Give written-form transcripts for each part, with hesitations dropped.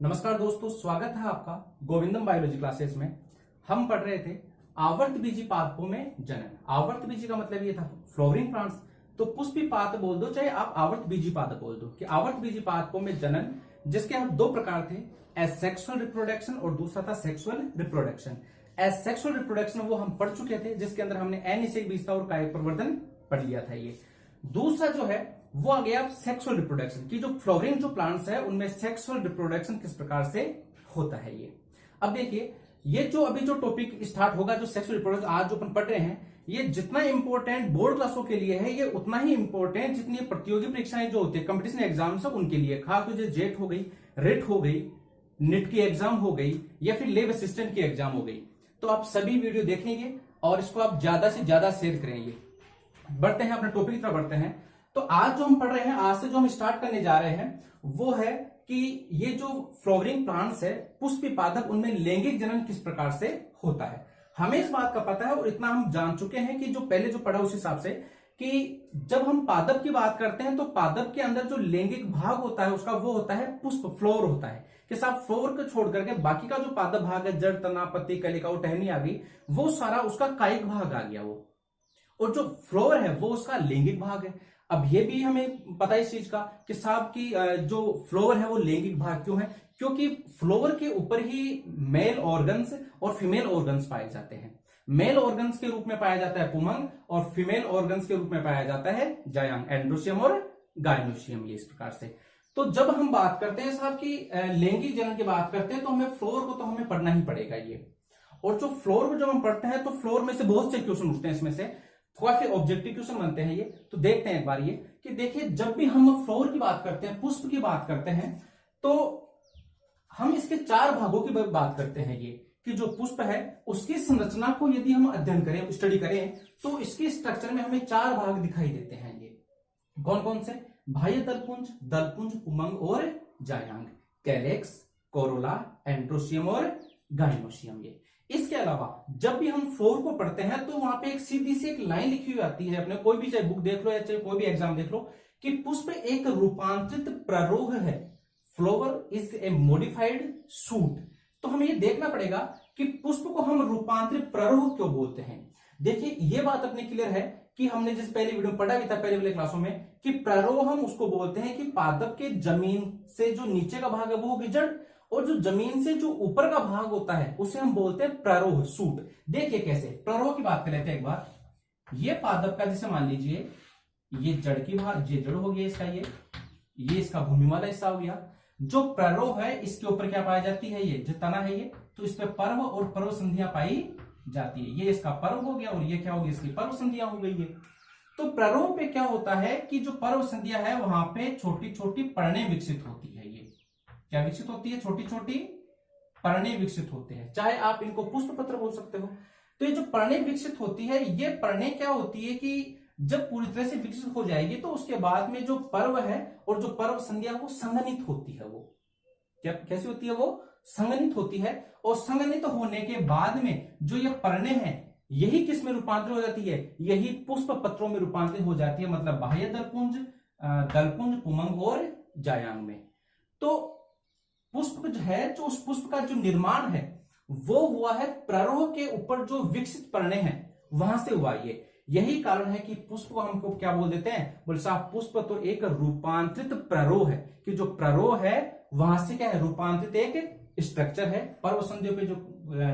नमस्कार दोस्तों, स्वागत है आपका गोविंदम बायोलॉजी क्लासेस में। हम पढ़ रहे थे आवर्त बीजी पादपों में जनन। आवर्त बीजी का मतलब ये था फ्लोवरिंग प्लांट्स, तो पुष्पी पादप बोल दो चाहे आप आवर्त बीजी पादप बोल दो कि आवर्त बीजी पादपों में जनन, जिसके हम दो प्रकार थे, एसेक्सुअल रिप्रोडक्शन और दूसरा था सेक्सुअल रिप्रोडक्शन। एसेक्सुअल रिप्रोडक्शन वो हम पढ़ चुके थे, जिसके अंदर हमने अनिषेक बीजता और कायिक प्रवर्धन पढ़ लिया था। ये दूसरा जो है वो आ गया सेक्सुअल रिप्रोडक्शन की, जो फ्लोवरिंग जो प्लांट्स है उनमें सेक्सुअल रिप्रोडक्शन किस प्रकार से होता है। ये अब देखिए, ये जो अभी जो टॉपिक स्टार्ट होगा, जो सेक्सुअल रिप्रोडक्शन आज जो अपन पढ़ रहे हैं, ये जितना इंपॉर्टेंट बोर्ड क्लासों के लिए है, ये उतना ही इंपॉर्टेंट जितनी प्रतियोगी परीक्षाएं जो होती है, कंपटीशन एग्जाम्स है उनके लिए, खास जो जेट हो गई, रेट हो गई, नेट की एग्जाम हो गई या फिर लेब असिस्टेंट की एग्जाम हो गई। तो आप सभी वीडियो देखेंगे और इसको आप ज्यादा से ज्यादा शेयर करेंगे। बढ़ते हैं अपने टॉपिक की तरफ बढ़ते हैं। तो आज जो हम पढ़ रहे हैं, आज से जो हम स्टार्ट करने जा रहे हैं वो है कि ये जो फ्लावरिंग प्लांट्स है, पुष्पी पादप, उनमें लैंगिक जनन किस प्रकार से होता है। हमें इस बात का पता है और इतना हम जान चुके हैं कि जो पहले जो पढ़ा उस हिसाब से कि जब हम पादप की बात करते हैं तो पादप के अंदर जो लैंगिक भाग होता है उसका वो होता है पुष्प, फ्लोर होता है। कि साहब फ्लोर को छोड़ करके बाकी का जो पादप भाग है, जड़, तना, पत्ती, कलिका, टहनी आ गई, वो सारा उसका कायिक भाग आ गया वो, और जो फ्लोर है वो उसका लैंगिक भाग है। अब ये भी हमें पता है इस चीज का कि साहब की जो फ्लोर है वो लैंगिक भाग क्यों है, क्योंकि फ्लोर के ऊपर ही मेल ऑर्गन्स और फीमेल ऑर्गन्स पाए जाते हैं। मेल ऑर्गन्स के रूप में पाया जाता है पुमंग और फीमेल ऑर्गन्स के रूप में पाया जाता है जायांग, एंड्रोशियम और गायनोशियम। ये इस प्रकार से। तो जब हम बात करते हैं साहब की लैंगिक जनन की बात करते हैं तो हमें फ्लोर को तो हमें पढ़ना ही पड़ेगा ये। और जो फ्लोर को जब हम पढ़ते हैं तो फ्लोर में से बहुत से क्वेश्चन उठते हैं, इसमें से काफी ऑब्जेक्टिव क्वेश्चन बनते हैं ये। तो देखते हैं एक बार ये कि देखिए, जब भी हम फ्लोर की बात करते हैं, पुष्प की बात करते हैं, तो हम इसके चार भागों की बात करते हैं। ये कि जो पुष्प है उसकी संरचना को यदि हम अध्ययन करें, स्टडी करें, तो इसके स्ट्रक्चर में हमें चार भाग दिखाई देते हैं। ये कौन कौन से? बाह्य दलपुंज, दलपुंज, पुमंग और जायांग, कैलेक्स, कोरोला, एंड्रोशियम और गायनोशियम। ये इसके अलावा जब भी हम फ्लोर को पढ़ते हैं तो वहां पे एक सीधी सी एक लाइन लिखी हुई आती है, अपने कोई भी चाहे बुक देख लो या चाहे कोई भी एग्जाम देख लो, कि पुष्प एक रूपांतरित प्ररोह है, flower is a modified shoot. तो हमें ये देखना पड़ेगा कि पुष्प को हम रूपांतरित प्ररोह क्यों बोलते हैं। देखिए, ये बात अपने क्लियर है कि हमने जिस पहले वीडियो में पढ़ा भी था, पहले वाले क्लासों में, कि प्ररोह हम उसको बोलते हैं कि पादप के जमीन से जो नीचे का भाग है वो होगी जड़, और जो जमीन से जो ऊपर का भाग होता है उसे हम बोलते हैं प्ररोह, सूट। देखिए कैसे, प्ररोह की बात कर लेते हैं एक बार। ये पादप का, जैसे मान लीजिए ये जड़ की भाग, ये जड़ हो गया इसका, ये इसका भूमि वाला हिस्सा हो गया। जो प्ररोह है इसके ऊपर क्या पाई जाती है, ये जो तना है ये, तो इस पे पर्व और पर्व संधियां पाई जाती है। ये इसका पर्व हो गया और ये क्या हो गया, इसकी पर्व संधियां हो गई है। तो प्ररोह पे क्या होता है कि जो पर्व संधियां है वहां पे छोटी छोटी पर्णें विकसित होती है। ये क्या विकसित होती है? छोटी छोटी पर्णें विकसित होते हैं, चाहे आप इनको पुष्प पत्र बोल सकते हो। तो ये जो पर्णें विकसित होती है, ये पर्णें क्या होती है कि जब पूरी तरह से विकसित हो जाएगी तो उसके बाद में जो पर्व है और जो पर्व संध्या वो संघनित होती है। वो क्या कैसी होती है? वो संघनित होती है, और संघनित होने के बाद में जो ये पर्णें हैं यही किस में रूपांतरित हो जाती है? यही पुष्प पत्रों में रूपांतरित हो जाती है, मतलब बाह्य दलपुंज, दलपुंज, पुमंग और जायांग में। तो पुष्प जो है, जो उस पुष्प का जो निर्माण है वो हुआ है प्ररोह के ऊपर जो विकसित पर्णें हैं वहां से हुआ। ये यही कारण है कि पुष्प को हमको क्या बोल देते हैं? बोले साहब पुष्प तो एक रूपांतरित प्ररोह है, कि जो प्ररोह है वहां से क्या है? रूपांतरित एक स्ट्रक्चर है। पर्व संधियों पे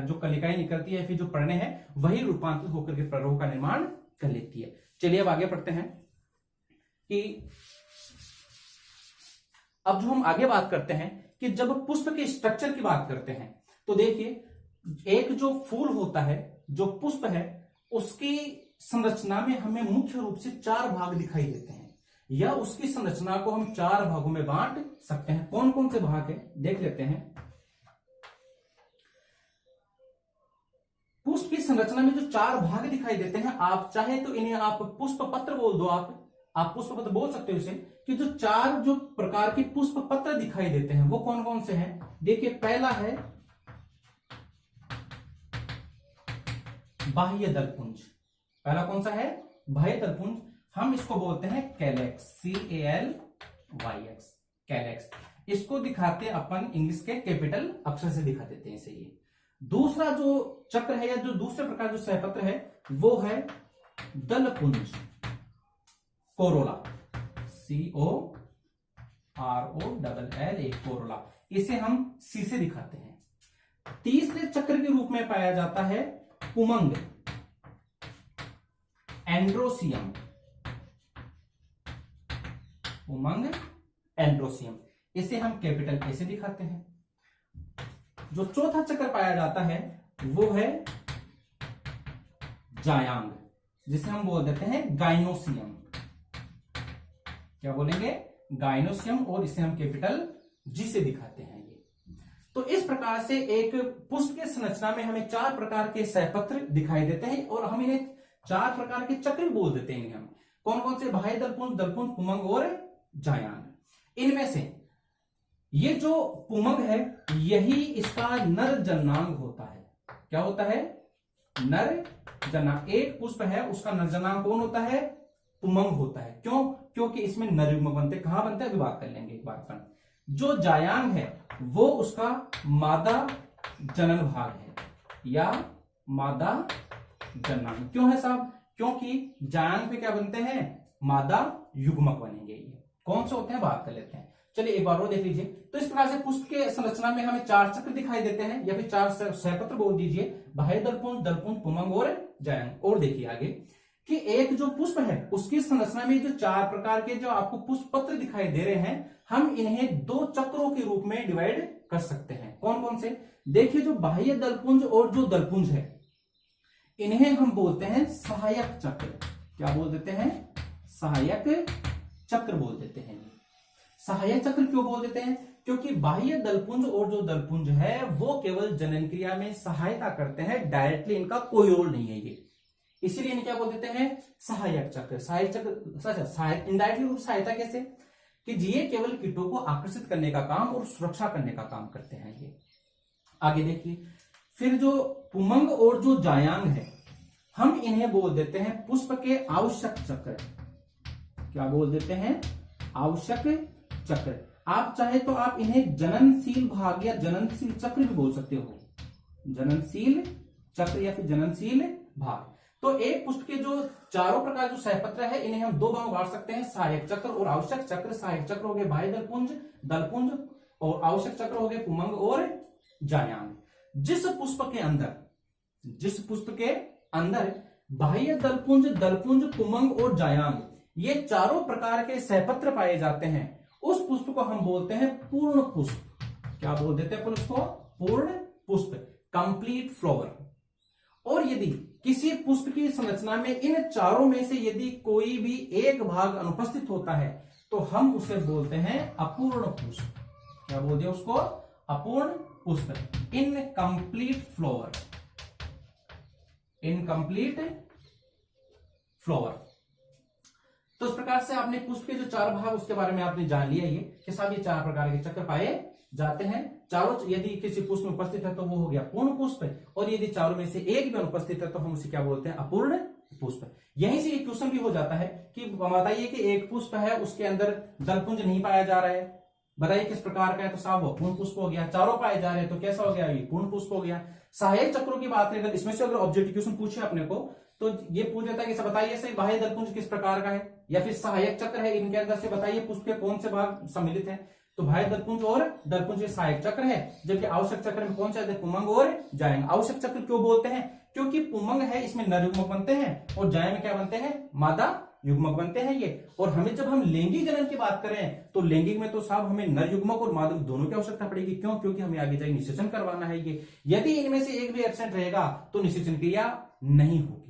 जो कलिकाएं निकलती है, फिर जो पर्णें हैं वही रूपांतरित होकर के प्ररोह का निर्माण कर लेती है। चलिए अब आगे पढ़ते हैं कि अब जो हम आगे बात करते हैं कि जब पुष्प के स्ट्रक्चर की बात करते हैं तो देखिए, एक जो फूल होता है, जो पुष्प है, उसकी संरचना में हमें मुख्य रूप से चार भाग दिखाई देते हैं, या उसकी संरचना को हम चार भागों में बांट सकते हैं। कौन कौन से भाग है देख लेते हैं। पुष्प की संरचना में जो चार भाग दिखाई देते हैं, आप चाहे तो इन्हें आप पुष्प पत्र बोल दो, आप पुष्प पत्र बोल सकते हो इसे, कि जो चार जो प्रकार के पुष्प पत्र दिखाई देते हैं वो कौन कौन से हैं। देखिए, पहला है बाह्य दलपुंज। पहला कौन सा है? बाह्य दलपुंज। हम इसको बोलते हैं कैलेक्स, CALYX, कैलेक्स। इसको दिखाते हैं अपन इंग्लिश के कैपिटल अक्षर से दिखा देते हैं इसे। ये दूसरा जो चक्र है या जो दूसरे प्रकार जो सहपत्र है वो है दलपुंज, कोरोला, COROLLA, कोरोला। इसे हम सी से दिखाते हैं। तीसरे चक्र के रूप में पाया जाता है पुमंग, एंड्रोसियम, उमंग एंड्रोसियम। इसे हम कैपिटल ए से दिखाते हैं। जो चौथा चक्र पाया जाता है वो है जायांग, जिसे हम बोल देते हैं गाइनोसियम। क्या बोलेंगे? गाइनोसियम, और इसे हम कैपिटल जी से दिखाते हैं। ये तो इस प्रकार से एक पुष्प के संरचना में हमें 4 प्रकार के सहपत्र दिखाई देते हैं, और हम इन्हें 4 प्रकार के चक्र बोल देते हैं। हम कौन कौन से? बाह्य दलपुंज, दलपुंज, पुमंग और जायांग। इनमें से ये जो पुमंग है यही इसका नर जनांग होता है। क्या होता है? नर जनांग। एक पुष्प है उसका नर जनांग कौन होता है? पुमंग होता है। क्यों? क्योंकि इसमें नर युग्म बनते। कहां बनते हैं? विभाग कर लेंगे एक बार अपन। जो जायांग है वो उसका मादा जनन भाग है या मादा जनांग। क्यों है साहब? क्योंकि जायांग पे क्या बनते हैं? मादा युग्मक बनेंगे। ये कौन से होते हैं बात कर लेते हैं। चलिए एक बार और देख लीजिए। तो इस प्रकार से पुष्प के संरचना में हमें 4 चक्र दिखाई देते हैं, या फिर 4 सहपत्र बोल दीजिए, बाह्य दलपुंज, दलपुंज, पुमंग और जायांग। और देखिए आगे कि एक जो पुष्प है उसकी संरचना में जो 4 प्रकार के जो आपको पुष्प पत्र दिखाई दे रहे हैं, हम इन्हें 2 चक्रों के रूप में डिवाइड कर सकते हैं। कौन कौन से? देखिए, जो बाह्य दलपुंज और जो दलपुंज है इन्हें हम बोलते हैं सहायक चक्र। क्या बोल देते हैं? सहायक चक्र बोल देते हैं। सहायक चक्र क्यों बोल देते हैं? क्योंकि बाह्य दलपुंज और जो दलपुंज है वो केवल जनन क्रिया में सहायता करते हैं, डायरेक्टली इनका कोई रोल नहीं है ये, इसीलिए इन्हें क्या बोल देते हैं? सहायक चक्र। सहायक चक्र सहायक इनडायरेक्टली रूप सहायता कैसे? कि ये केवल कीटों को आकर्षित करने का काम और सुरक्षा करने का काम करते हैं। ये आगे देखिए, फिर जो पुमंग और जो जायांग है हम इन्हें बोल देते हैं पुष्प के आवश्यक चक्र। क्या बोल देते हैं? आवश्यक चक्र। आप चाहे तो आप इन्हें जननशील भाग या जननशील चक्र भी बोल सकते हो। जननशील चक्र या फिर जननशील भाग। तो एक पुष्प के जो चारों प्रकार जो सहपत्र है इन्हें हम 2 भाग बांट सकते हैं, सहायक चक्र और आवश्यक चक्र। सहायक चक्र हो गए बाह्य दलपुंज, दलपुंज, और आवश्यक चक्र हो गए पुमंग और जायांग। जिस पुष्प के अंदर बाह्य दलपुंज, दलपुंज, पुमंग और जायांग ये चारों प्रकार के सहपत्र पाए जाते हैं, उस पुष्प को हम बोलते हैं पूर्ण पुष्प। क्या बोल देते हैं अपन उसको? पूर्ण पुष्प, कंप्लीट फ्लावर। और यदि किसी पुष्प की संरचना में इन चारों में से यदि कोई भी एक भाग अनुपस्थित होता है तो हम उसे बोलते हैं अपूर्ण पुष्प। क्या बोल दिया उसको? अपूर्ण पुष्प, इनकम्प्लीट फ्लावर, इनकम्प्लीट फ्लावर। तो इस प्रकार से आपने पुष्प के जो 4 भाग उसके बारे में आपने जान लिया ये कि साहब ये 4 प्रकार के चक्र पाए जाते हैं। चारों यदि किसी पुष्प में उपस्थित है तो वो हो गया पूर्ण पुष्प, और यदि चारों में से एक भी अनुपस्थित है तो हम उसे क्या बोलते हैं? अपूर्ण पुष्प। यहीं से एक क्वेश्चन भी हो जाता है कि बताइए कि एक पुष्प है उसके अंदर दलपुंज नहीं पाया जा रहा है, बताइए किस प्रकार का है? तो साहब वो पूर्ण पुष्प हो गया। चारों पाए जा रहे हैं तो कैसा हो गया? ये पूर्ण पुष्प हो गया। सहायक चक्रों की बात करें अगर इसमें से अगर ऑब्जेक्टिव क्वेश्चन पूछे अपने को तो ये पूछ देता है कि बताइए से बाह्य दलपुंज किस प्रकार का है, या फिर सहायक चक्र है इनके अंदर से बताइए पुष्प के कौन से भाग सम्मिलित हैं। तो बाह्य दलपुंज और दलपुंज ये सहायक चक्र है, जबकि आवश्यक चक्र में कौन से? पुमंग और जायांग। आवश्यक चक्र क्यों बोलते हैं? क्योंकि पुमंग है इसमें नर युग्मक बनते हैं और जायांग में क्या बनते हैं? मादा युग्मक बनते हैं ये। और हमें जब हम लैंगिक जनन की बात करें तो लैंगिक में तो साहब हमें नर युग्मक और मादा दोनों की आवश्यकता पड़ेगी। क्यों? क्योंकि हमें आगे जाके निषेचन करवाना है ये। यदि इनमें से एक भी एब्सेंट रहेगा तो निषेचन क्रिया नहीं होगी।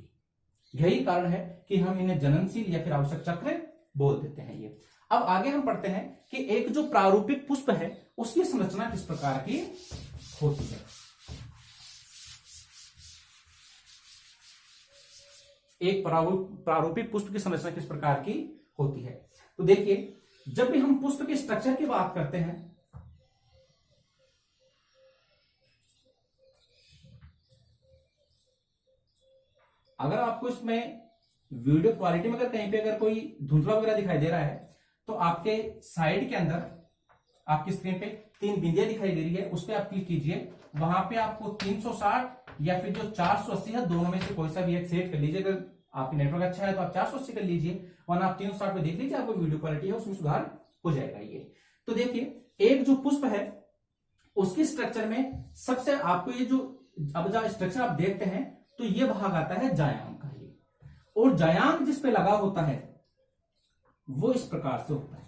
यही कारण है कि हम इन्हें जननशील या फिर आवश्यक चक्र बोल देते हैं ये। अब आगे हम पढ़ते हैं कि एक जो प्रारूपिक पुष्प है उसकी संरचना किस प्रकार की होती है। एक प्रारूपिक पुष्प की संरचना किस प्रकार की होती है? तो देखिए, जब भी हम पुष्प के स्ट्रक्चर की बात करते हैं अगर आपको इसमें वीडियो क्वालिटी में अगर कहीं पे अगर कोई धुंधला वगैरह दिखाई दे रहा है तो आपके साइड के अंदर आपकी स्क्रीन पे 3 बिंदियां दिखाई दे रही है, उस पर आप क्लिक कीजिए। वहां पे आपको 360 या फिर जो 480 है, दोनों में से कोई सा भी एक सेट कर लीजिए। अगर आपकी नेटवर्क अच्छा है तो आप 480 कर लीजिए, वरना आप 360 पे देख लीजिए, आपको वीडियो क्वालिटी है उसमें सुधार हो जाएगा। ये तो देखिए, एक जो पुष्प है उसकी स्ट्रक्चर में सबसे आपको ये जो अब जब स्ट्रक्चर आप देखते हैं तो ये भाग आता है जायांग का, ये और जायांग जिस पे लगा होता है वो इस प्रकार से होता है।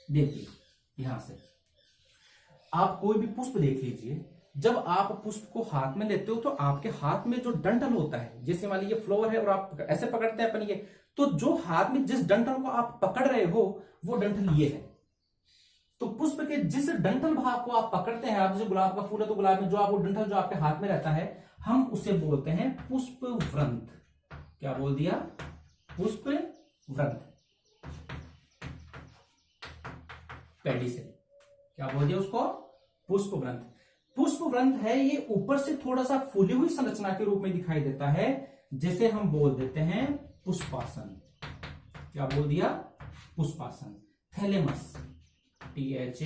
देखिए यहां से आप कोई भी पुष्प देख लीजिए, जब आप पुष्प को हाथ में लेते हो तो आपके हाथ में जो डंठल होता है, जैसे मान लीजिए फ्लावर है और आप ऐसे पकड़ते हैं अपन ये, तो जो हाथ में जिस डंठल को आप पकड़ रहे हो वो डंठल ये है। तो पुष्प के जिस डंठल भाग को आप पकड़ते हैं, आप जैसे गुलाब का फूल है तो गुलाब में जो आप वो डंठल जो आपके हाथ में रहता है, हम उसे बोलते हैं पुष्प व्रंत। क्या बोल दिया? पुष्प व्रंत। पैडी से क्या बोल दिया उसको? पुष्प व्रंत। पुष्प व्रंत है ये ऊपर से थोड़ा सा फूली हुई संरचना के रूप में दिखाई देता है, जिसे हम बोल देते हैं पुष्पासन। क्या बोल दिया? पुष्पासन। Thalamus, THALLAMUS।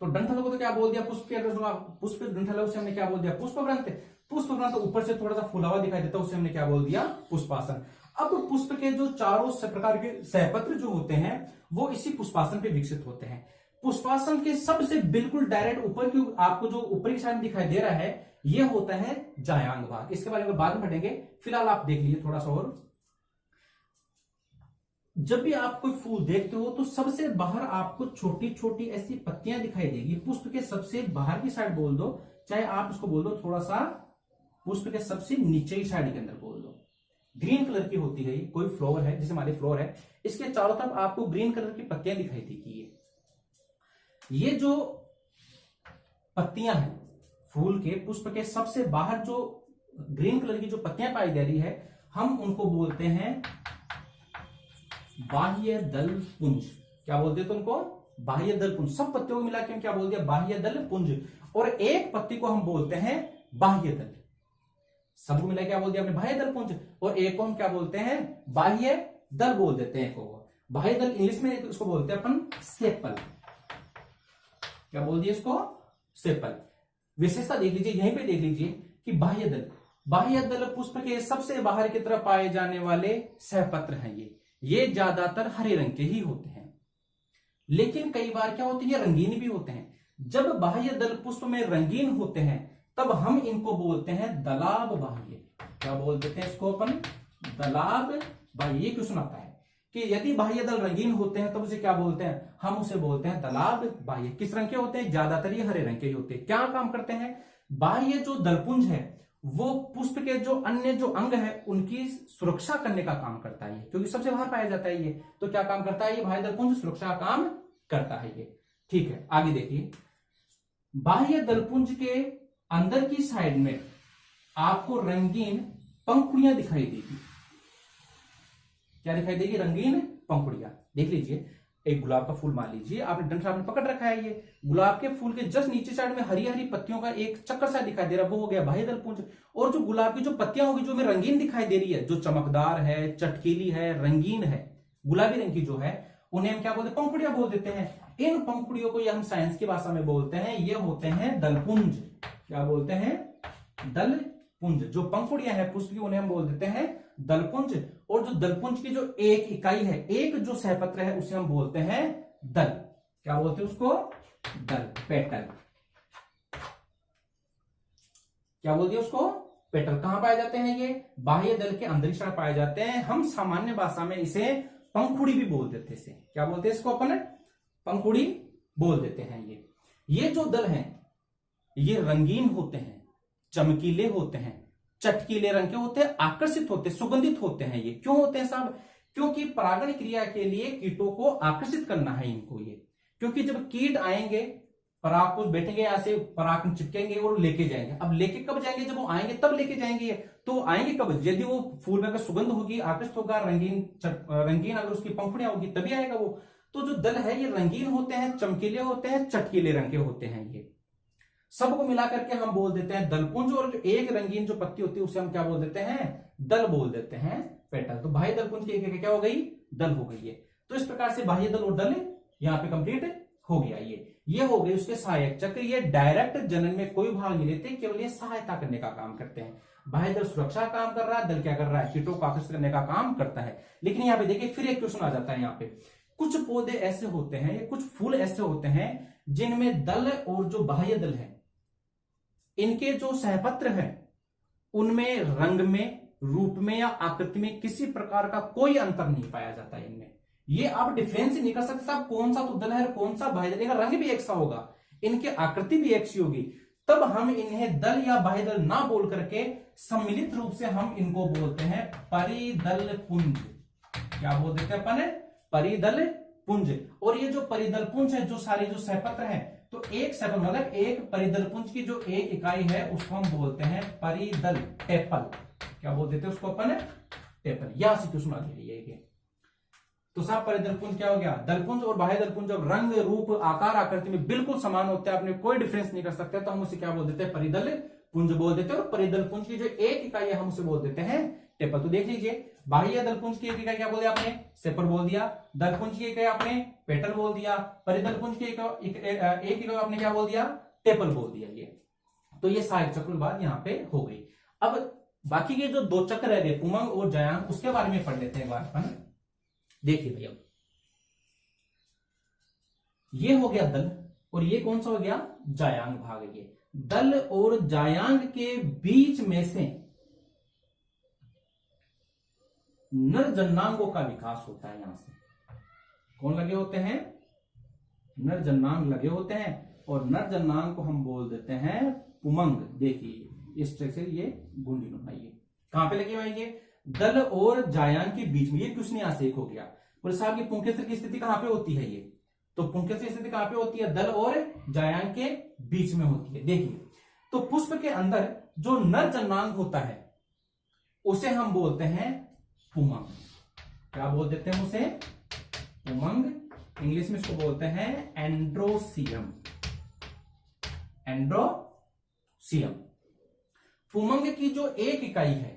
तो डंठल को तो क्या बोल दिया? पुष्प के अगर जो पुष्प डंठल है उसे हमने क्या बोल दिया? पुष्प व्रंत। पुष्प व्रंत ऊपर से थोड़ा सा फूला हुआ दिखाई देता है, उसे हमने क्या बोल दिया? पुष्पासन। अब पुष्प के जो चारों प्रकार के सहपत्र जो होते हैं वो इसी पुष्पासन पे विकसित होते हैं। पुष्पासन के सबसे बिल्कुल डायरेक्ट ऊपर की आपको जो ऊपरी की साइड दिखाई दे रहा है ये होता है जायांग भाग। इसके बारे में बाद में पढ़ेंगे, फिलहाल आप देख लीजिए थोड़ा सा और। जब भी आप कोई फूल देखते हो तो सबसे बाहर आपको छोटी छोटी ऐसी पत्तियां दिखाई देगी। पुष्प के सबसे बाहर की साइड बोल दो, चाहे आप इसको बोल दो थोड़ा सा पुष्प के सबसे नीचे की साइड के अंदर बोल दो, ग्रीन कलर की होती है। कोई फ्लावर है, जैसे हमारे फ्लावर है, इसके चारों तरफ आपको ग्रीन कलर की पत्तियां दिखाई देगी। ये जो पत्तियां हैं फूल के, पुष्प के सबसे बाहर जो ग्रीन कलर की जो पत्तियां पाई जा रही है, हम उनको बोलते हैं बाह्य दल पुंज। क्या बोलते हैं तो उनको? बाह्य दल पुंज। सब पत्तियों को मिला के हम क्या बोल दिया? बाह्य दल पुंज। और एक पत्ती को हम बोलते हैं बाह्य दल। सबको मिला क्या बोल दिया आपने? बाह्य दल पुंज। और एक को हम क्या बोलते हैं? बाह्य दल बोल देते हैं। बाह्य दल इंग्लिश में इसको बोलते हैं अपन सेपल। क्या बोल दिया इसको? सेपल। विशेषता देख लीजिए, यहीं पे देख लीजिए कि बाह्य दल पुष्प के सबसे बाहर की तरफ पाए जाने वाले सहपत्र हैं। ये ज्यादातर हरे रंग के ही होते हैं, लेकिन कई बार क्या होते हैं ये रंगीन भी होते हैं। जब बाह्य दल पुष्प में रंगीन होते हैं तब हम इनको बोलते हैं दलाब बाह्य। क्या बोल देते हैं इसको अपन? दलाब बाह्य। ये क्वेश्चन आता है कि यदि बाह्य दल रंगीन होते हैं तब उसे क्या बोलते हैं? हम उसे बोलते हैं दलाब बाह्य। किस रंग के होते हैं? ज्यादातर ये हरे रंग के ही होते हैं। क्या काम करते हैं? बाह्य जो दलपुंज है वो पुष्प के जो अन्य जो अंग है उनकी सुरक्षा करने का काम करता है, क्योंकि सबसे बाहर पाया जाता है ये। तो क्या काम करता है ये? बाह्य दलपुंज सुरक्षा का काम करता है ये। ठीक है, आगे देखिए। बाह्य दलपुंज के अंदर की साइड में आपको रंगीन पंखुड़ियां दिखाई देगी। क्या दिखाई देगी? रंगीन पंखुड़ियां। देख लीजिए, एक गुलाब का फूल मान लीजिए, आपने डंठल आपने पकड़ रखा है। ये गुलाब के फूल के जस्ट नीचे साइड में हरी हरी पत्तियों का एक चक्कर सा दिखाई दे रहा है, वो हो गया बाह्य दल पुंज। और जो गुलाब की जो पत्तियां होगी जो में रंगीन दिखाई दे रही है, जो चमकदार है, चटकीली है, रंगीन है, गुलाबी रंग की जो है, उन्हें हम क्या बोलते हैं? पंखुड़ियां बोल देते हैं। इन पंखुड़ियों को हम साइंस की भाषा में बोलते हैं, ये होते हैं दलपुंज। क्या बोलते हैं? दलपुंज। जो पंखुड़ियां हैं पुष्प की उन्हें हम बोल देते हैं दलपुंज। और जो दलपुंज की जो एक इकाई है, एक जो सहपत्र है, उसे हम बोलते हैं दल। क्या बोलते हैं उसको? दल, पेटल। क्या बोल दिया उसको? पेटल। कहां पाए जाते हैं ये? बाह्य दल के अंदर ही पाए जाते हैं। हम सामान्य भाषा में इसे पंखुड़ी भी बोल देते हैं। क्या बोलते हैं इसको अपन? पंखुड़ी बोल देते हैं। ये जो दल हैं ये रंगीन होते हैं, चमकीले होते हैं, चटकीले रंग के होते हैं, आकर्षित होते हैं, सुगंधित होते हैं। ये क्यों होते हैं साहब? क्योंकि परागण क्रिया के लिए कीटों को आकर्षित करना है इनको ये। क्योंकि जब कीट आएंगे, पराग को बैठेंगे, ऐसे पराग में चिपकेंगे और लेके जाएंगे। अब लेके कब जाएंगे? जब वो आएंगे तब लेके जाएंगे। तो आएंगे कब? यदि वो फूल में अगर सुगंध होगी, आकर्षित होगा, रंगीन अगर उसकी पंखुड़ियां होगी तभी आएगा वो। तो जो दल है ये रंगीन होते हैं, चमकीले होते हैं, चटकीले रंग के होते हैं ये। सबको मिला करके हम बोल देते हैं दलपुंज, और जो एक रंगीन जो पत्ती होती है उसे हम क्या बोल देते हैं, दल बोल देते हैं, पेटल। तो बाह्य दलपुंज की एक क्या हो गई, दल हो गई है। तो इस प्रकार से बाह्य दल और दल यहाँ पे कंप्लीट हो गया। ये हो गए उसके सहायक चक्र। ये डायरेक्ट जनन में कोई भाग नहीं लेते, केवल ये सहायता करने का काम करते हैं। बाह्य दल सुरक्षा का काम कर रहा है, दल क्या कर रहा है, कीटों को आकर्षित करने का काम करता है। लेकिन यहाँ पे देखिए फिर एक क्वेश्चन आ जाता है, यहाँ पे कुछ पौधे ऐसे होते हैं, कुछ फूल ऐसे होते हैं जिनमें दल और जो बाह्य दल है, इनके जो सहपत्र हैं उनमें रंग में, रूप में या आकृति में किसी प्रकार का कोई अंतर नहीं पाया जाता है इनमें। ये आप डिफरेंस नहीं कर सकते साहब, कौन सा तो दल है कौन सा बाह्य दल, इनका रंग भी एक सा होगा, इनकी आकृति भी एक सी होगी, तब हम इन्हें दल या बाह्य दल ना बोल करके सम्मिलित रूप से हम इनको बोलते हैं परिदल पुंज। क्या बोल देते हैं अपन, परिदल पुंज। और ये जो परिदल पुंज है, जो सारे जो सहपत्र हैं, तो एक सहपत्र मतलब एक परिदल पुंज की जो एक इकाई है उसको हम बोलते हैं परिदल, टेपल। क्या बोल देते हैं उसको अपन, टेपल। यहां से क्वेश्चन आ गया। तो साहब परिदलपुंज क्या हो गया, दलपुंज और बाह्य दलपुंज जब रंग, रूप, आकार, आकृति में बिल्कुल समान होते हैं, आपने कोई डिफरेंस नहीं कर सकते, तो हम उसे क्या बोल देते हैं, परिदल पुंज बोल देते हैं। और परिदलपुंज की जो एक इकाई है हम उसे बोल देते हैं टेपल। तो देख लीजिए, बाह्य दलपुंज की एक इकाई क्या बोल दिया आपने, सेपल बोल दिया। दलपुंज की इकाई आपने पेटल बोल दिया। परिदलपुंज की एक इकाई आपने क्या बोल दिया, टेपल बोल दिया। ये तो ये सहायक चक्र बात यहाँ पे हो गई। अब बाकी के जो दो चक्र रह गए, पुमंग और जायांग, उसके बारे में पढ़ लेते हैं एक बार अपन। देखिए भैया, ये हो गया दल और ये कौन सा हो गया, जायांग भाग। ये दल और जायांग के बीच में से नर जन्नांगों का विकास होता है। यहां से कौन लगे होते हैं, नर जन्नांग लगे होते हैं, और नर जन्नांग को हम बोल देते हैं पुमंग। देखिए इस तरह से ये गुंडी नुमाइए कहां पे लगे हुए, ये दल और जायांग के बीच में। ये क्वेश्चन यहां से एक हो गया। बोले साहब की पुंकेसर की स्थिति कहां पे होती है, ये तो पुंकेसर की स्थिति कहां पे होती है, दल और जायांग के बीच में होती है। देखिए, तो पुष्प के अंदर जो नर जन्नांग होता है उसे हम बोलते हैं पुमंग। क्या बोल देते हैं उसे, पुमंग। इंग्लिश में इसको बोलते हैं एंड्रोसियम, एंड्रोसियम। पुमंग की जो एक इकाई है,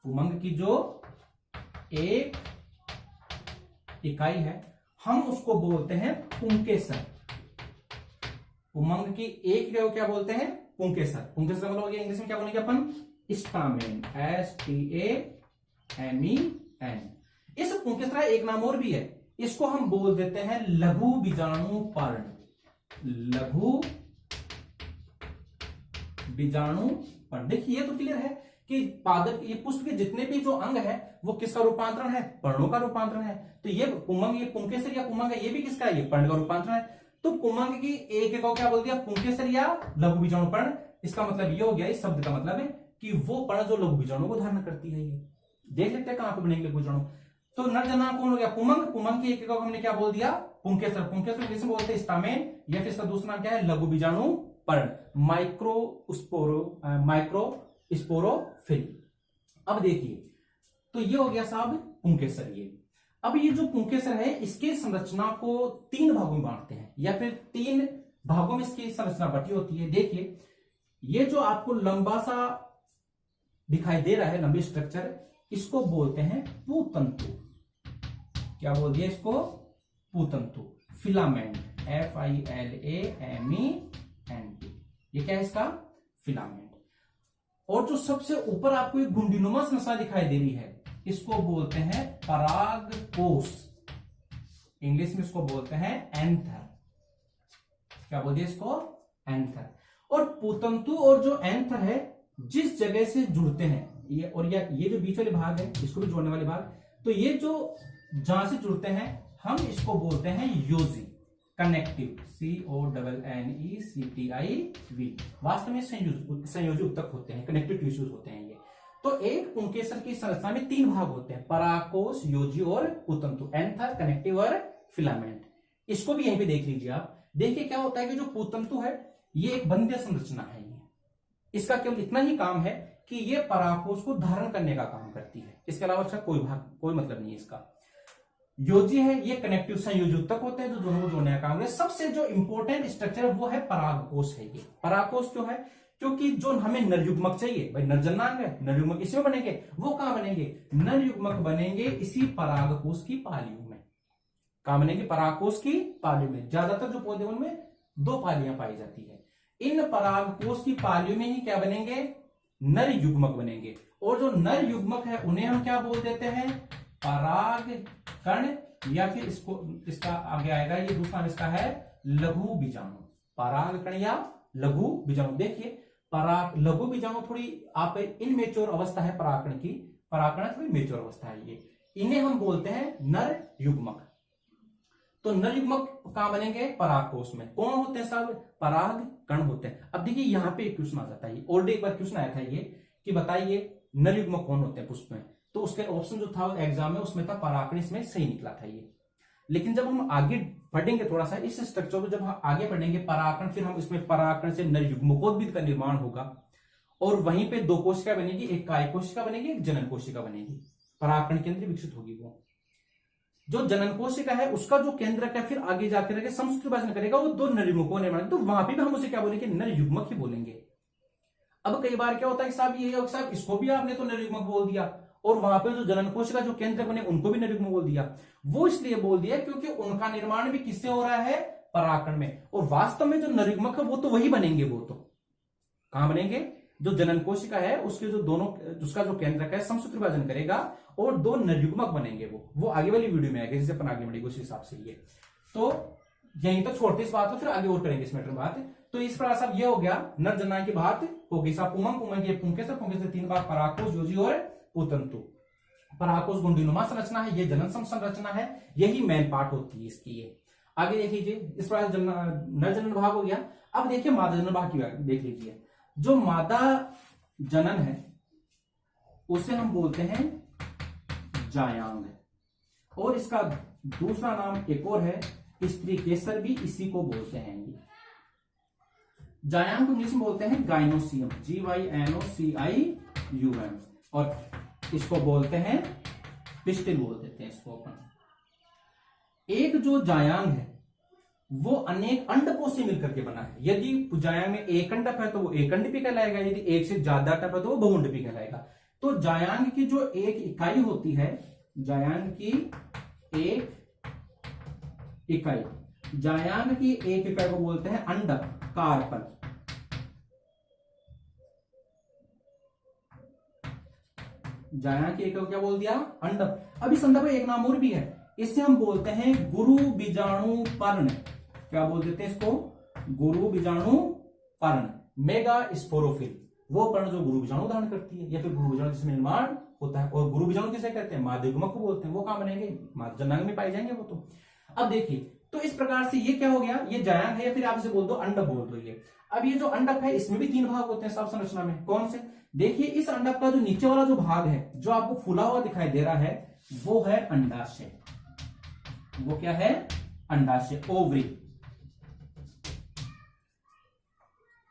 पुमंग की जो एक इकाई है, हम उसको बोलते हैं पुंकेसर। पुमंग की एक इकाई को क्या बोलते हैं, पुंकेसर। पुंकेसर मतलब हो गया इंग्लिश में क्या बोलेंगे अपन, स्टामेन, STAMEN। इस पुंकेसर का एक नाम और भी है, इसको हम बोल देते हैं लघु बीजाणु पर्ण। लघु बीजाणु पर्ण। देखिए ये तो क्लियर है कि पादप, ये पुष्प के जितने भी जो अंग है वो किसका रूपांतरण है, पर्णों का रूपांतरण है। तो ये पुमंग, ये पुंकेसर या पुमंग है, ये भी किसका है, ये पर्ण का रूपांतरण है। तो पुमंग की एक को क्या बोल दिया, पुंकेसर या लघु बीजाणु पर्ण। इसका मतलब ये हो गया, इस शब्द का मतलब है कि वो पर्ण जो लघु बीजाणु को धारण करती है। ये देख लेते हैं कहां पे बनेंगे लघु बीजाणु। तो नर जन्नांग कौन हो गया, पुमंग। पुमंग की एक को हमने क्या बोल दिया, पुंकेसर। पुंकेसर इंग्लिश में बोलते हैं स्टामेन, या फिर इसका दूसरा नाम क्या है, लघु बीजाणु पर्ण, माइक्रोस्पोरोफिल। अब देखिए, तो ये हो गया साहब पुंकेसर। ये अब ये जो पुंकेसर है, इसके संरचना को 3 भागों में बांटते हैं, या फिर 3 भागों में इसकी संरचना बटी होती है। देखिए, ये जो आपको लंबा सा दिखाई दे रहा है, लंबी स्ट्रक्चर, इसको बोलते हैं पूतंतु। क्या बोल दिया इसको, पूतंतु। Filament, FILAMENT। ये क्या है इसका, फिलामेंट। और जो सबसे ऊपर आपको एक गुंडीनुमा संरचना दिखाई दे रही है, इसको बोलते हैं परागकोश। इंग्लिश में इसको बोलते हैं एंथर। क्या बोल दिया इसको, एंथर। और पूतंतु और जो एंथर है, जिस जगह से जुड़ते हैं, ये और ये जो बीच वाले भाग है, इसको भी जोड़ने वाले भाग, तो ये जो जहां से जुड़ते हैं, हम इसको बोलते हैं योजी, कनेक्टिव, CONNECTIV। वास्तव में संयोजी उत्तक होते हैं, कनेक्टिव टिश्यूज होते हैं ये। तो एक पुंकेसर की संरचना में 3 भाग होते हैं, परागकोश, योजी और पूतंतु, एंथर, कनेक्टिव और फिलामेंट। इसको भी यहीं पे देख लीजिए आप। देखिए क्या होता है कि जो पूतंतु है, ये एक बंध्य संरचना है। ये इसका केवल इतना ही काम है कि ये परागकोश को धारण करने का काम करती है, इसके अलावा इसका कोई मतलब नहीं है इसका। योजी है, ये कनेक्टिव संयोजक होते हैं जो दोनों को जोड़ने का काम है। सबसे जो इंपॉर्टेंट स्ट्रक्चर है वो है परागकोश है। ये परागकोश क्यों है? क्योंकि जो हमें नरयुग्मक चाहिए, भाई नरजनांग है, नरयुग्मक इसमें बनेंगे, वो कहां बनेंगे? नरयुग्मक बनेंगे इसी परागकोश की पालियों में। कहां बनेंगे? परागकोश की पालियों में। ज्यादातर जो पौधे उनमें 2 पालियां पाई जाती है। इन परागकोश की पालियों में ही क्या बनेंगे? नर युग्मक बनेंगे। और जो नर युग्मक है उन्हें हम क्या बोल देते हैं? पराग कण, या फिर इसका आगे आएगा, ये दूसरा नाम इसका है लघु बीजाणु। पराग कण या लघु बीजाणु। देखिए पराग लघु बीजाणु थोड़ी आप इनमेच्योर अवस्था है परागकण की, परागकण थोड़ी मेच्योर अवस्था है ये। इन्हें हम बोलते हैं नर युग्मक। तो नर युग्मक कहां बनेंगे? परागकोश में। कौन होते हैं सब? पराग कण होते हैं। अब देखिए यहां पे एक क्वेश्चन आ जाता है, ऑलरेडी एक बार क्वेश्चन आया था ये कि बताइए नर युग्मक कौन होते हैं पुष्प में। तो उसके ऑप्शन जो था एग्जाम में उसमें था परागकण, इसमें सही निकला था ये। लेकिन जब हम आगे पढ़ेंगे थोड़ा सा इस स्ट्रक्चर को, जब हम आगे पढ़ेंगे परागकण, फिर हम इसमें परागकण से नर युग्मकोद्भिद का निर्माण होगा और वहीं पे 2 कोशिका बनेगी, एक काय कोशिका बनेगी, एक जनन कोशिका बनेगी। परागकण के अंदर विकसित होगी वो। जो जनन कोशिका है उसका जो केंद्रक है फिर आगे जाकर समसूत्र विभाजन करेगा, वो 2 नर युग्मकों निर्माण, तो वहां पे भी हम उसे क्या बोलेंगे? नर युग्मक ही बोलेंगे। अब कई बार क्या होता है साहब, ये साहब इसको भी आपने तो नर युग्मक बोल दिया और वहां पे जो जनन कोशिका जो केंद्रक बने उनको भी नर युग्मक बोल दिया। वो इसलिए बोल दिया क्योंकि उनका निर्माण भी किससे हो रहा है? परागकण में। और वास्तव में जो नर युग्मक है वो तो वही बनेंगे। वो तो कहां बनेंगे? जो जनन कोशिका है उसके जो दोनों, उसका जो केंद्रक है समसूत्र विभाजन करेगा और 2 नर युग्मक बनेंगे। वो आगे वाली वीडियो में आएगा, जैसे अपन आगे बढ़ेंगे उस हिसाब से। ये तो यहीं तो छोड़ते इस बात को, फिर आगे और करेंगे इस मैटर में बात। तो इस प्रकार साहब ये हो गया नर जननांग की बात हो गई साहब। पुंगम पुंगम के पुंके से 3 बार परागकोश, योजी और पुतंतु। परागकोश गुंडीनुमा संरचना है, ये जनन संरचना है, यही मेन पार्ट होती है इसकी। ये आगे देख लीजिए, इस प्रकार नर जनन भाग हो गया। अब देखिए मादा जनन भाग की देख लीजिए। जो मादा जनन है उसे हम बोलते हैं जायांग, और इसका दूसरा नाम एक और है स्त्री केसर, भी इसी को बोलते हैं। ये जायांग को इंग्लिश में बोलते हैं गाइनोसियम, GYNOCIUM, और इसको बोलते हैं पिस्टिल बोल देते हैं इसको अपन। एक जो जायांग है वो अनेक अंडकों से मिलकर के बना है। यदि जायांग में एक अंडक है तो वो एक अंडपी कहलाएगा, यदि एक से ज्यादा अंडक है तो वो बहुअंडपी कहलाएगा। तो जायांग की जो एक इकाई होती है, जायांग की एक इकाई, जायांग की एक इकाई को बोलते हैं अंडक, कार्पल। जायांग की एक क्या बोल दिया? अंडक। अब इस अंडक में एक नाम और भी है, इसे हम बोलते हैं गुरु बीजाणु पर्ण। क्या बोल देते हैं इसको? गुरु बीजाणु पर्ण, मेगा स्पोरोफिल। वो पर्ण जो गुरु बीजाणु धारण करती है, या फिर गुरु बीजाणु जिसमें निर्माण होता है। और गुरु बीजाणु किसे कहते हैं? मादा युग्मक को बोलते हैं। वो कहां बनेंगे? मादा जननांग में पाए जाएंगे वो तो। अब देखिए, तो इस प्रकार से ये क्या हो गया? ये जायांग है, या फिर आप इसे बोल दो अंडक बोल दो ये। अब ये जो अंडक है इसमें भी 3 भाग होते हैं सब संरचना में। कौन से? देखिए इस अंडक का जो नीचे वाला जो भाग है जो आपको फूला हुआ दिखाई दे रहा है वो है अंडाशय। वो क्या है? अंडाशय, ओवरी।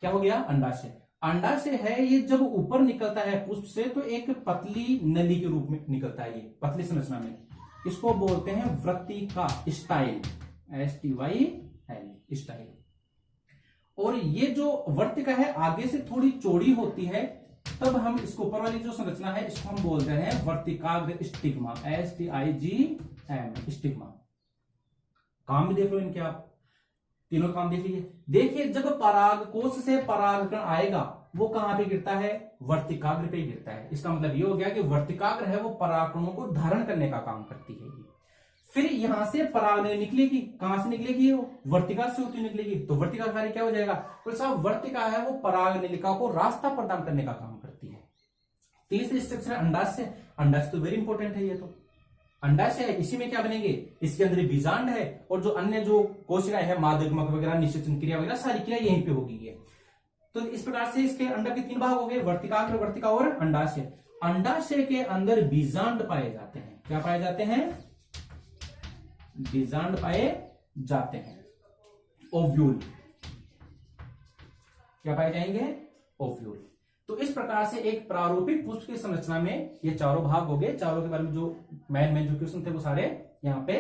क्या हो गया? अंडाशय। अंडाशय है ये, जब ऊपर निकलता है पुष्प से तो एक पतली नली के रूप में निकलता है, ये पतली संरचना में। इसको बोलते हैं वृत्तिका, स्टाइल, STYL, स्टाइल। और ये जो वर्तिका है आगे से थोड़ी चौड़ी होती है, तब हम इसको ऊपर वाली जो संरचना है इसको हम बोलते हैं वर्तिकाग्र स्टिग्मा, STIGM, स्टिग्मा। काम भी देख लो इनके, आप तीनों काम देख लीजिए। देखिए जब परागकोश से परागकण आएगा वो कहां पे गिरता है? वर्तिकाग्र पे गिरता है। इसका मतलब ये हो गया कि वर्तिकाग्र है वो परागकणों को धारण करने का काम करती है। फिर यहां से पराग निकलेगी, कहां से निकलेगी? वो वर्तिका से होती निकलेगी। तो वर्तिका कार्य क्या हो जाएगा? तो साहब वर्तिका है वो पराग नलिका को रास्ता प्रदान करने का काम करती है। तीसरी स्ट्रक्चर है अंडाशय। अंडाशय तो वेरी इंपॉर्टेंट है। ये तो अंडाशय है, इसी में क्या बनेंगे? इसके अंदर बीजांड है और जो अन्य जो कोशिकाएं है मादा युग्मक वगैरह, निषेचन क्रिया वगैरह सारी क्रिया यहीं पे होगी ये। तो इस प्रकार से इसके अंडा के 3 भाग हो गए, वर्तिकाग्र, वर्तिका और अंडाशय। अंडाशय के अंदर बीजांड पाए जाते हैं। क्या पाए जाते हैं? बीजांड पाए जाते हैं। ओव्यूल। क्या पाए जाएंगे? ओव्यूल। तो इस प्रकार से एक प्रारूपिक पुष्प की संरचना में ये चारों भाग हो गए। चारों के बारे में जो मेन जो क्वेश्चन थे वो सारे यहाँ पे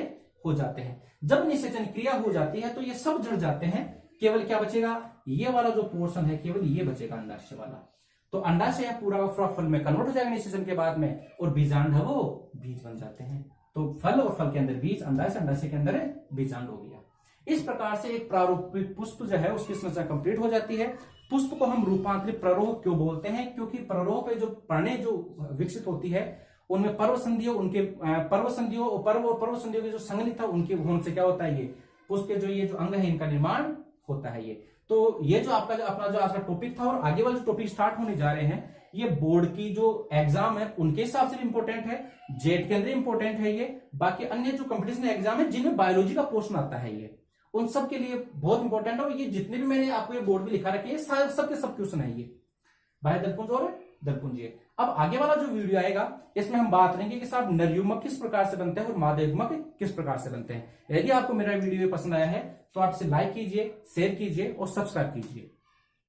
हो जाते हैं। जब निषेचन क्रिया हो जाती है तो ये सब जड़ जाते हैं, केवल क्या बचेगा, ये वाला जो पोर्शन है केवल ये बचेगा अंडाशय वाला। तो अंडाशय पूरा का पूरा फल में कन्वर्ट हो जाएगा निषेचन के बाद में, और बीजांड है वो बीज बन जाते हैं। तो फल और फल के अंदर बीज, अंडाशय, अंडाशय के अंदर बीजांड हो गया। इस प्रकार से एक प्रारूपिक पुष्प जो है उसकी संरचना कंप्लीट हो जाती है। पुष्प को हम रूपांतरित प्ररोह क्यों बोलते हैं, क्योंकि प्ररोह पे जो पर्णें जो विकसित होती है उनमें पर्व संधियों, उनके पर्व संधियों और पर्व संधियों की जो संगनित है उनके होने से क्या होता है, ये पुष्प के जो ये जो अंग है इनका निर्माण होता है। ये तो ये जो आपका जो अपना जो आज का टॉपिक था और आगे वाले जो टॉपिक स्टार्ट होने जा रहे हैं, ये बोर्ड की जो एग्जाम है उनके हिसाब से भी इंपॉर्टेंट है, जेट के अंदर इंपॉर्टेंट है ये, बाकी अन्य जो कंपटीशन एग्जाम है जिनमें बायोलॉजी का पोर्शन आता है ये उन सब के लिए बहुत इंपॉर्टेंट है। और ये जितने भी मैंने आपको ये बोर्ड में लिखा रखे हैं सबके सब क्वेश्चन है ये बाह्य दलपुंज और दलपुंज। अब आगे वाला जो वीडियो आएगा इसमें हम बात करेंगे कि साहब नरयुग्मक किस प्रकार से बनते हैं और मादा युग्मक किस प्रकार से बनते हैं। यदि आपको मेरा वीडियो पसंद आया है तो आप इसे लाइक कीजिए, शेयर कीजिए और सब्सक्राइब कीजिए।